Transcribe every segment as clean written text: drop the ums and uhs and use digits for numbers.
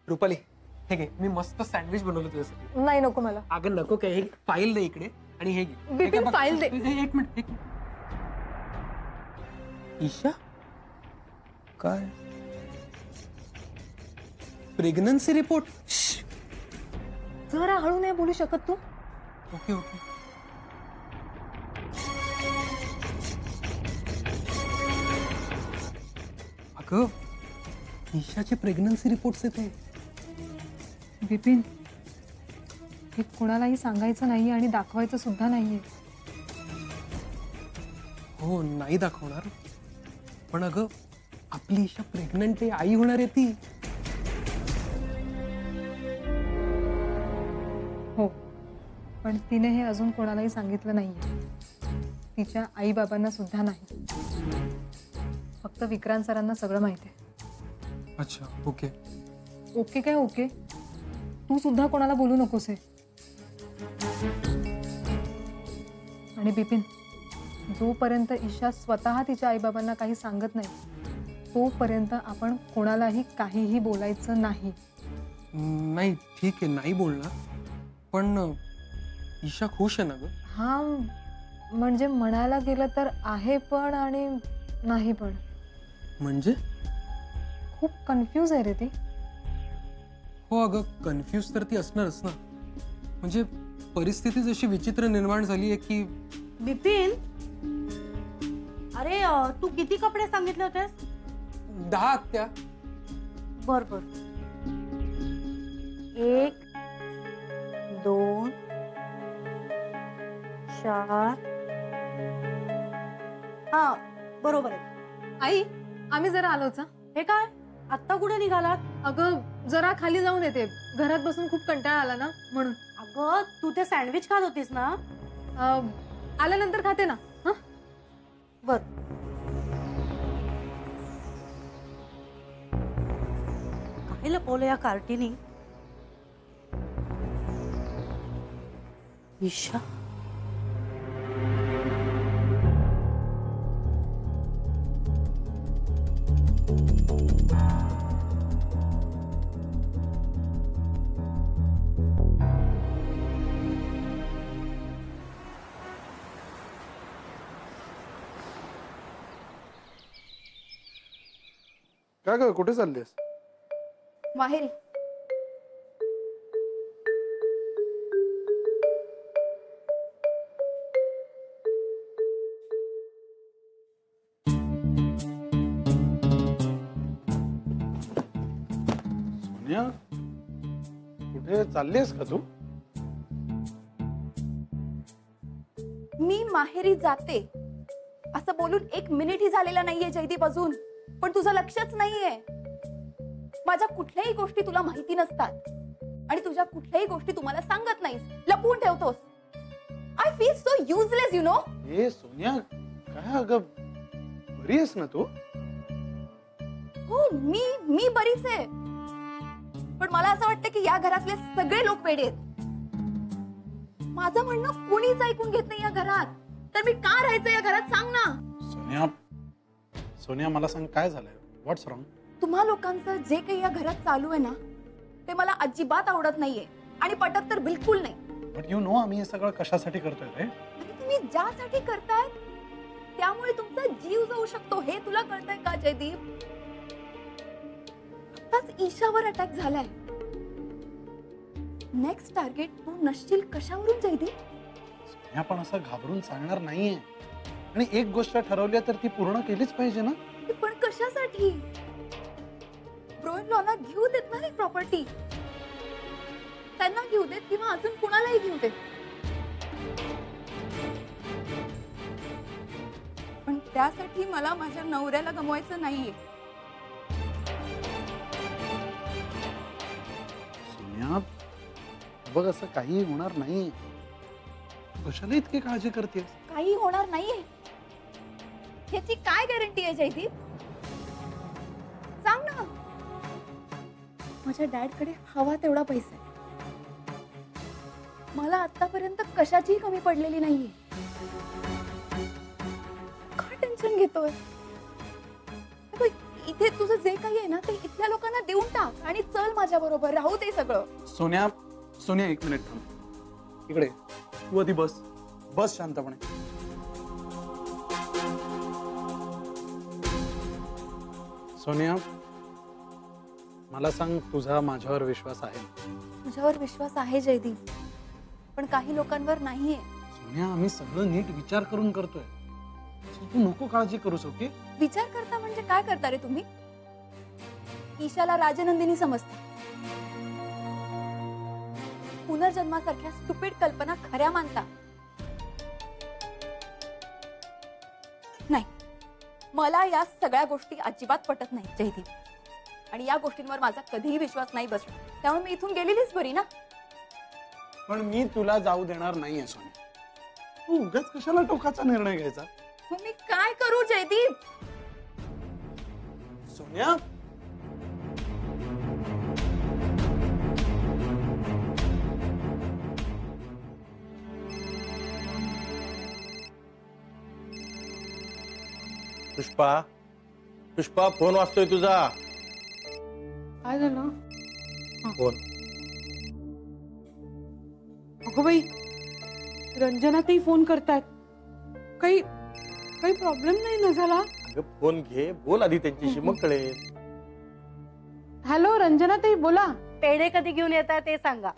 रुपाली हे घे, मी मस्त सँडविच बनवलं तुझ्यासाठी. नाही नको मला. अगं नको काय, हे फाईल दे इकडे आणि हे घे. बिपिन, बघ, फाईल दे. एक मिनिट. ईशा काय प्रेग्नन्सी रिपोर्ट? जरा हळू नाही बोलू शकत तू? Okay okay. अगं ईशाची प्रेग्नन्सी रिपोर्ट्स येते. बिपिन, हे कोणालाही सांगायचं नाही आणि दाखवायचं सुद्धा नाहीये. हो नाही दाखवणार, पण अगं आपली ईशा प्रेग्नंट आहे, आई होणार आहे ती. हो, पण तिने हे अजून कोणालाही सांगितलं नाहीये. तिच्या आई बाबांना सुद्धा नाही. फक्त विक्रांत सरांना सगळं माहिती आहे. अच्छा ओके. ओके काय ओके? तू सुद्धा कोणाला बोलू नकोस हे. आणि बिपिन, जोपर्यंत ईशा स्वतः तिच्या आईबाबांना काही सांगत नाही तोपर्यंत आपण कोणालाही काहीही बोलायचं नाही. नाही ठीक आहे, नाही बोलणार, पण ईशा खुश आहे ना गं? हा, म्हणजे म्हणायला गेलं तर आहे पण आणि नाही पण. म्हणजे? खूप कन्फ्यूज आहे रे ती. हो अगं, कन्फ्यूज तर ती असणारच ना. म्हणजे परिस्थितीच अशी विचित्र निर्माण झाली आहे की. बिपिन, अरे तू किती कपडे सांगितले होतेस? 10 आत्या. बर बर. 1 2 4. हा बरोबर आहे. आई, आम्ही जरा आलोच. हे काय आत्ता कुठे निघालात? अगं जरा खाली जाऊन येते, घरात बसून खूप कंटाळा आला ना म्हणून. अगं तू ते सँडविच खात होतीस ना? आल्यानंतर खाते ना. हा बर. काय लपवलं या कार्टीनी? ईशा, काय ग, कुठे चाललीस? माहेरी. सोनिया, कुठे चाललीस का तू? मी माहेरी जाते असं बोलून 1 मिनिटही झालेला नाहीये जयदीप अजून, पण तुझं लक्षच नाहीये. माझ्या कुठल्याही गोष्टी तुला माहिती नसतात आणि तुझ्या कुठल्याही गोष्टी तुम्हाला सांगत नाहीस, लपवून ठेवतोस. I feel so useless you know. ए सोनिया, काय अगं, बरी आहेस ना तू? हो, मी बरीच आहे, पण मला असं वाटतं की या घरातले सगळे लोक वेडे आहेत. माझं म्हणणं कोणीच ऐकून घेत नाही या घरात, तर मी का राहायचं या घरात सांग ना. सोनिया, सोनिया मला सांग, काय झालंय? व्हॉट्स रॉंग? तुम्हा लोकांचं जे काही या घरात चालू आहे ना, ते मला अजिबात आवडत नाहीये आणि पटत तर बिलकुल नाही. बट यू नो आम्ही हे सगळं कशासाठी करतोय रे? आणि तुम्ही ज्यासाठी करताय त्यामुळे तुमचा जीव जाऊ शकतो, हे तुला कळतंय का जयदीप? आताच ईशावर अटॅक झालाय. नेक्स्ट टार्गेट तू नसशील कशावरून जयदीप? सोनिया, पण असं घाबरून चालणार नाहीये. आणि एक गोष्ट ठरवली तर ती पूर्ण केलीच पाहिजे ना. पण कशासाठी? ब्रोइन लॉला घेऊ देत ना ही प्रॉपर्टी. त्यांना घेऊ देत किंवा अजून कुणालाही घेऊ देत, पण त्यासाठी मला माझ्या नवऱ्याला गमवायचं नाहीये. सोनिया बघ, असं काही होणार नाही. कशाला इतकी काळजी करतेस? काही होणार नाहीये ह्याची काय गॅरंटी आहे जयदीप? सांग ना. माझ्या डॅड कडे हवा तेवढा पैसा आहे. मला आतापर्यंत कशाचीही कमी पडलेली नाहीये. का टेन्शन घेतोय? इथे तुझं जे काही आहे ना ते इथल्या लोकांना देऊन टाक आणि चल माझ्या बरोबर, राहू दे सगळं. सोन्या सोन्या, एक मिनिट थांब. इकडे तू आधी बस. बस शांतपणे. सोनिया, मला सांग, तुझा माझ्यावर विश्वास आहे? तुझ्यावर विश्वास आहे जयदीप, पण काही लोकांवर नाहीये. सोनिया, आम्ही सगळं नीट विचार करून करतोय. तू नको काळजी करूस, ओके? विचार करता म्हणजे काय करता रे तुम्ही? ईशाला राजनंदिनी समजता. पुनर्जन्मासारख्या स्टुपिड कल्पना खऱ्या मानता. नाही, मला या सगळ्या गोष्टी अजिबात पटत नाही जयदीप, आणि या गोष्टींवर माझा कधीही विश्वास नाही बसला. त्यामुळे मी इथून गेलेलीच बरी ना. पण मी तुला जाऊ देणार नाहीये सोनिया. तू उगाच कशाला टोकाचा निर्णय घ्यायचा? मग मी काय करू जयदीप? सोनिया, पुष्पा, पुष्पा, फोन वाजतोय तुझा. काय झालं? फोन. अगो बाई, रंजनाताई फोन करतायत. काही काही प्रॉब्लेम नाही ना झाला? अगं फोन घे, बोल आधी त्यांच्याशी, मग कळेल. हॅलो रंजनाताई, बोला. पेढे कधी घेऊन येताय ते सांगा.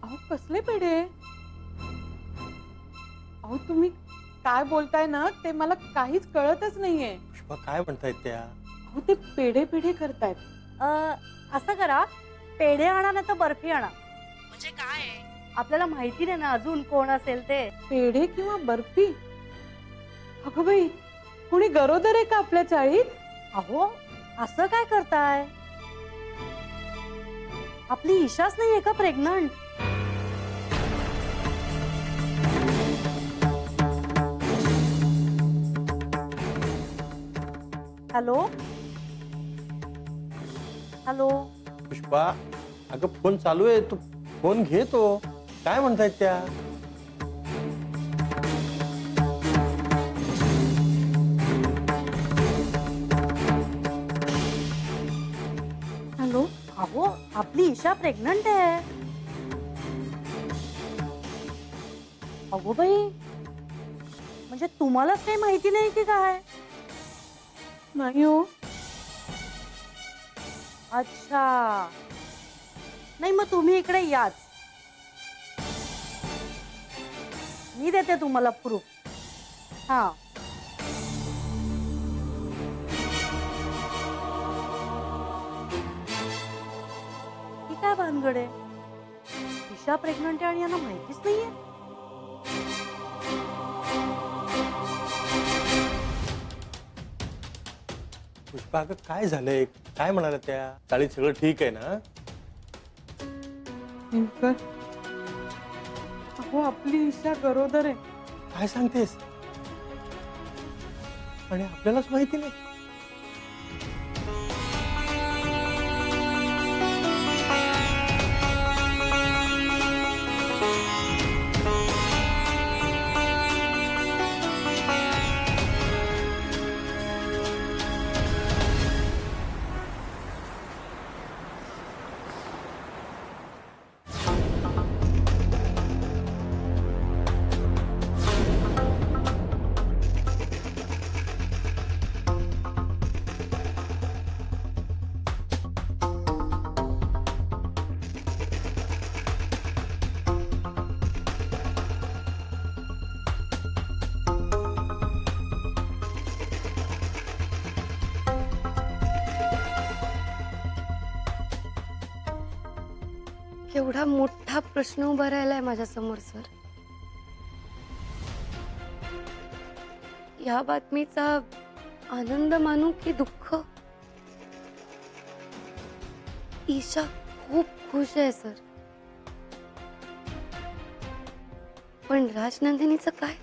अहो कसले पेढे? अहो तुम्ही काय बोलताय ना ते मला काहीच कळतच नाहीये. पुष्पा, काय म्हणतायत त्या? अहो ते पेढे पेढे करतायत. असं करा, पेढे आणा ना तर बर्फी आणा. म्हणजे काय, आपल्याला माहिती नाही ना अजून कोण असेल ते. पेढे किंवा बर्फी? अगं बाई, कोणी गरोदर आहे का आपल्या चाळीत? अहो असं काय करताय? आपली ईशाच नाहीये का प्रेग्नंट? Hello hello. पुष्पा, अगं फोन चालू आहे, तू फोन घे. तो काय म्हणतायत त्या? हॅलो. अहो आपली ईशा प्रेग्नंट आहे. अगो बाई, म्हणजे तुम्हालाच काही माहिती नाही की काय? नाही हो. अच्छा, नाही मग तुम्ही इकडे याच, मी देते तुम्हाला प्रूफ. हा, ही काय भानगड आहे? ईशा प्रेग्नंट आहे आणि यांना माहितीच नाहीये. पुष्पा, अगं काय झालंय? काय म्हणाल्या त्या? चाळीत सगळं ठीक आहे ना? अहो आपली ईशा गरोदर आहे. काय सांगतेस? आणि आपल्यालाच माहिती नाही? केवढा मोठा प्रश्न उभा राहिलाय माझ्या समोर सर. या बातमीचा आनंद मानू की दुःख? ईशा खूप खुश आहे सर, पण राजनंदिनीचं काय?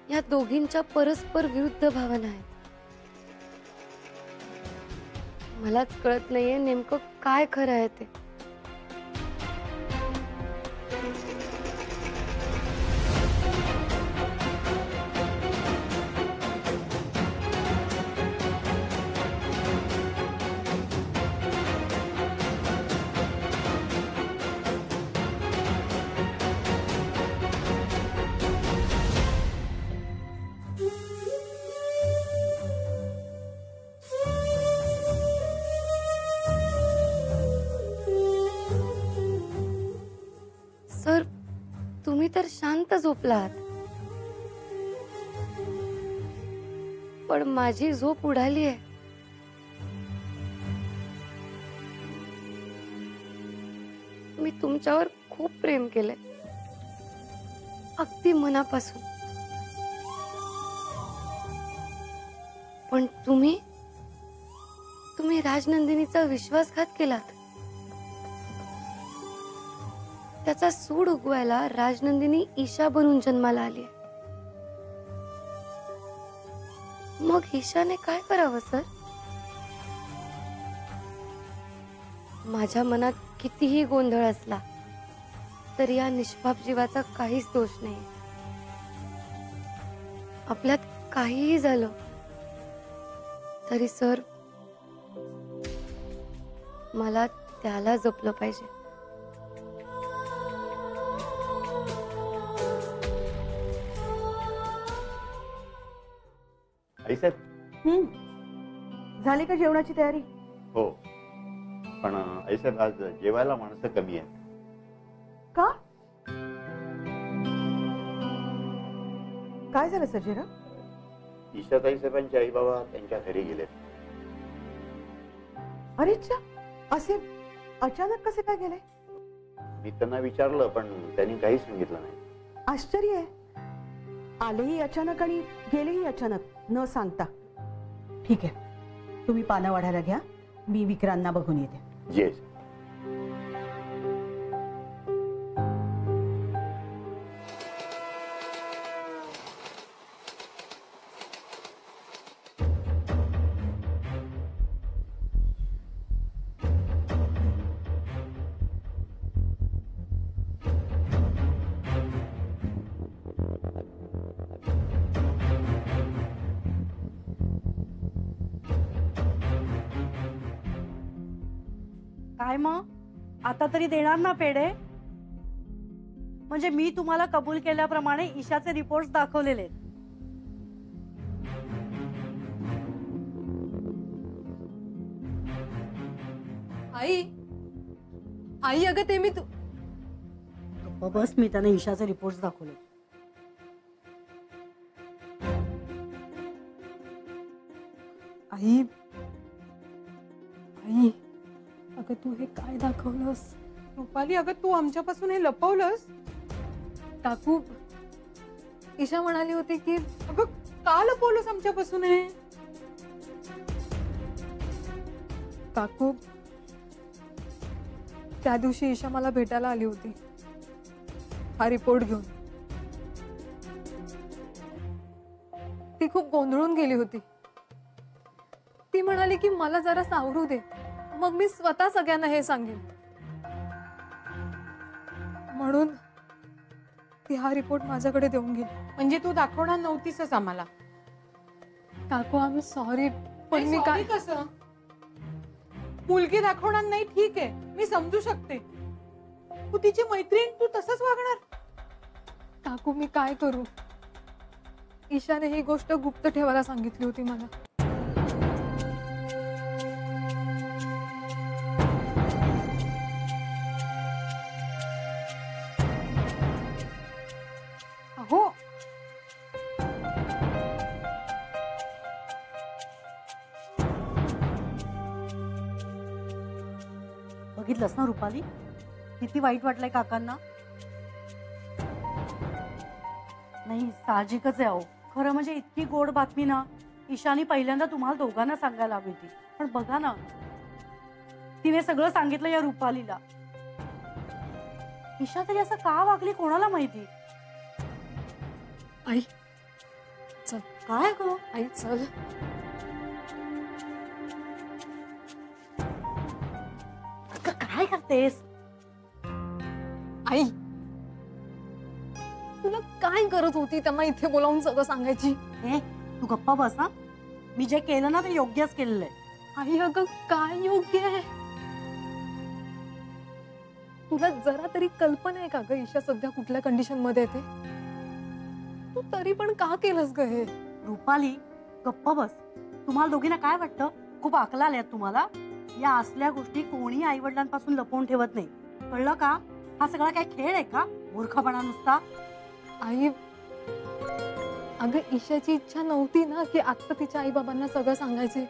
या दोघींच्या परस्पर विरुद्ध भावना आहेत. मलाच कळत नाहीये नेमकं काय खरं आहे ते. सर तुम्ही तर शांत झोपलात, पण माझी झोप उडाली आहे. मी तुमच्यावर खूप प्रेम केलंय, अगदी मनापासून. पण तुम्ही राजनंदिनीचा विश्वासघात केलात. त्याचा सूड उगवायला राजनंदिनी ईशा बनून जन्माला आली. मग ईशाने काय करावं सर? माझ्या मनात कितीही गोंधळ असला तरी या निष्पाप जीवाचा काहीच दोष नाही. आपल्यात काहीही झालं तरी सर मला त्याला जपलं पाहिजे. आईसाहेब, झाली का जेवणाची तयारी? हो, पण आईसाहेब आज जेवायला माणसं कमी आहेत. का? काय झालं सर्जेरा? ईशाताई साहेबांचे आई बाबा त्यांच्या घरी गेलेत. अरे असे अचानक कसे काय गेले? मी त्यांना विचारलं पण त्यांनी काही सांगितलं नाही. आश्चर्य आहे, आलेही अचानक आणि गेलेही अचानक न सांगता. ठीक आहे, तुम्ही पानं वाढायला घ्या, मी विक्रांना बघून येते. येस. काय मग आता तरी देणार ना पेढे? म्हणजे मी तुम्हाला कबूल केल्याप्रमाणे ईशाचे रिपोर्ट दाखवलेले. आई आई अगं ते मी तू बस, मी त्याने ईशाचे रिपोर्ट दाखवले. आई आई अगं तू हे काय दाखवलंस? रुपाली, अगं तू आमच्यापासून हे लपवलंस? काकू, ईशा म्हणाली होती की अगं का लपवलंस आमच्यापासून हे? काकू, त्या दिवशी ईशा मला भेटायला आली होती हा रिपोर्ट घेऊन. ती खूप गोंधळून गेली होती. ती म्हणाली की मला जरा सावरू दे, मग मी स्वतः सगळ्यांना हे सांगेन. म्हणून ती हा रिपोर्ट माझ्याकडे देऊन गेली. म्हणजे तू दाखवणार नव्हतीसच आम्हाला? काकू, आय एम सॉरी, पण मी काय कसं मुलगी दाखवणार नाही? ठीक आहे, मी समजू शकते. तू तिची मैत्रीण, तू तसंच वागणार? काकू, मी काय करू? ईशाने ही गोष्ट गुप्त ठेवायला सांगितली होती मला. हो, बघितलंस ना रुपाली, किती वाईट वाटलंय काकांना? नाही, साहजिकच आहे. अहो, खरं म्हणजे इतकी गोड बातमी ना ईशानी पहिल्यांदा तुम्हाला दोघांना सांगायला हवी होती. पण बघा ना, तिने सगळं सांगितलं या रुपालीला. ईशा तरी असं का वागली कोणाला माहिती? आई चल. काय गो आई चल. काय करतेस? आई, तुला काय गरज होती त्यांना इथे बोलावून सगळं सांगायची? तू गप्पा बस ना. मी जे केलं ना ते योग्यच केलेलं आहे. आई अगं काय योग्य आहे? तुला जरा तरी कल्पना आहे का ग ईशा सध्या कुठल्या कंडिशन मध्ये येते? तू तरी पण का केलंस ग हे? रुपाली, गप्पा बस. तुम्हाला दोघींना काय वाटतं, खूप अकला आल्यात तुम्हाला? या असल्या गोष्टी कोणी आई वडिलांपासून लपवून ठेवत नाही, कळलं का? हा सगळा काय खेळ आहे का? मूर्खपणा नुसता. आई, अगं ईशाची इच्छा नव्हती ना की आत्ता तिच्या आई बाबांना सगळं सांगायचे.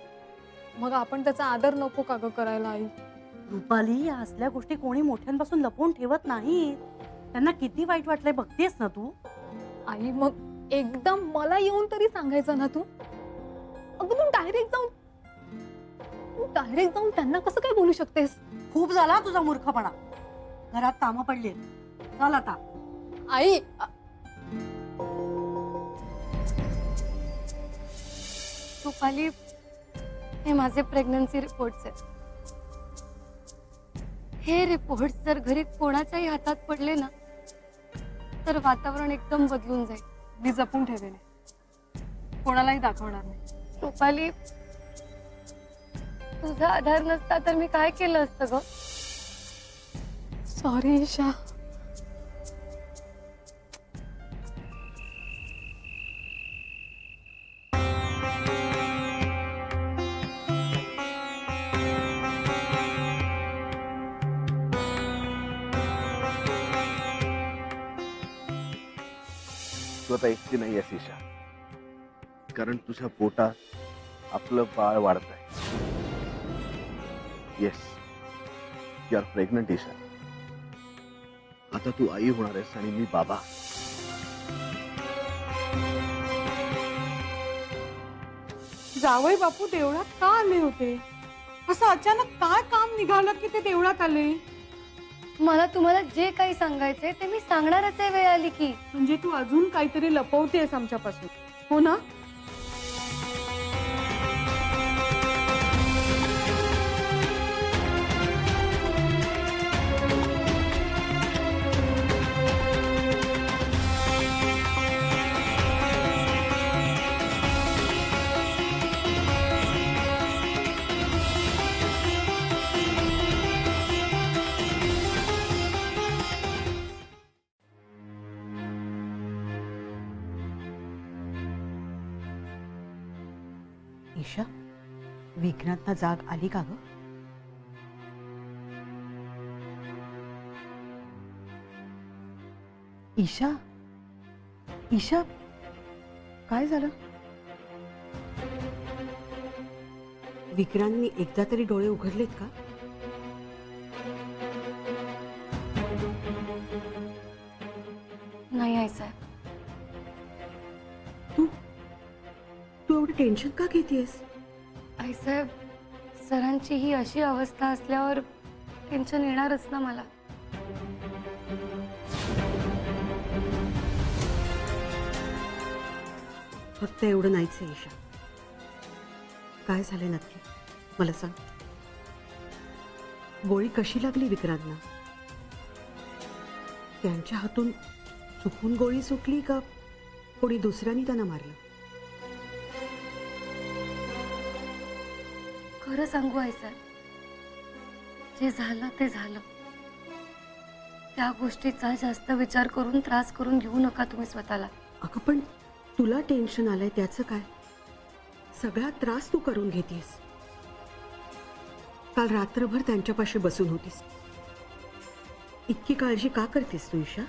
मग आपण त्याचा आदर नको का ग करायला आई? रुपाली, या असल्या गोष्टी कोणी मोठ्यांपासून लपवून ठेवत नाही. त्यांना किती वाईट वाटलंय बघतेस ना तू. आई मग एकदम मला येऊन तरी सांगायचं ना तू. अगं तू डायरेक्ट जाऊन त्यांना कसं काय बोलू शकतेस? खूप झाला तुझा मूर्खपणा. घरात कामं पडली. चल आता. आई रुपाली, हे माझे प्रेग्नन्सी रिपोर्ट्स आहेत. हे रिपोर्ट्स जर घरी कोणाच्याही हातात पडले ना तर वातावरण एकदम बदलून जाईल. मी जपून ठेवेन, कोणालाही दाखवणार नाही. रुपाली, तुझा आधार नसता तर मी काय केलं असतं ग? सॉरी ईशा. तू आता एकटी नाही आहेस ईशा, कारण तुझ्या पोटात आपलं बाळ वाढत आहे. Yes, you are pregnant Isha. आता तू आई होणार आहेस आणि मी बाबा. जावई बापू देवळात का आले होते? असं अचानक काय काम निघालं की ते देवळात आले? मला तुम्हाला जे काही सांगायचंय ते मी सांगणारच आहे. वेळ आली की. म्हणजे तू अजून काहीतरी लपवतेस आमच्यापासून, हो ना? ईशा, विघ्नातना जाग आली का ग? ईशा, ईशा, काय झालं? विक्रांतनी एकदा तरी डोळे उघडलेत का? नाही आई साहेब. तू एवढं टेन्शन का घेतेस? आई साहेब, सरांची ही अशी अवस्था असल्यावर टेन्शन येणारच ना मला. फक्त एवढं नाहीच आहे ईशा. काय झालंय नक्की मला सांग. गोळी कशी लागली विक्रांतला? त्यांच्या हातून चुकून गोळी सुटली का कोणी दुसऱ्याने त्यांना मारलं? खरं सांगू आई साहेब, जे झालं ते झालं. त्या गोष्टीचा जास्त विचार करून त्रास करून घेऊ नका तुम्ही स्वतःला. अगं पण तुला टेन्शन आलंय त्याचं काय? सगळा त्रास तू करून घेतेस. काल रात्रभर त्यांच्यापाशी बसून होतीस. इतकी काळजी का करतेस तू ईशा?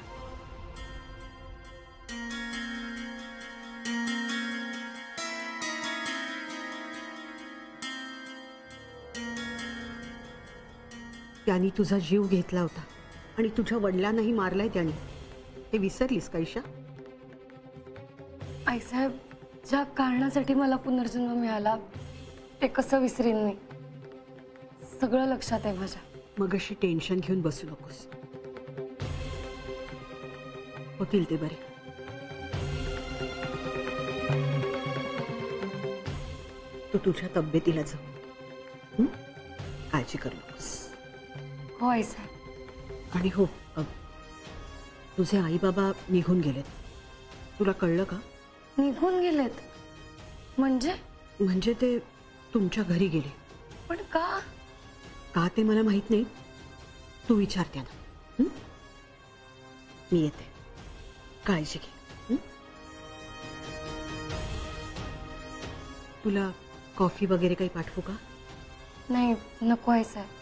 त्यांनी तुझा जीव घेतला होता आणि तुझ्या वडिलांनाही मारलाय त्यांनी. हे विसरलीस का ईशा? आई साहेब, ज्या कारणासाठी मला पुनर्जन्म मिळाला ते कसं विसरीन मी. सगळं लक्षात आहे माझ्या. मग अशी टेन्शन घेऊन बसू नकोस. होतील ते बरे. तू तुझ्या तब्येतीला जाऊ. काळजी करू नकोस. हो आई साहेब. आणि हो, तुझे आई बाबा निघून गेलेत. तुला कळलं का? निघून गेलेत म्हणजे? म्हणजे ते तुमच्या घरी गेले. पण का? का ते मला माहित नाही. तू विचार त्यांना. मी येते. काळजी घे. तुला कॉफी वगैरे काही पाठवू का? नाही, नको आहे साहेब.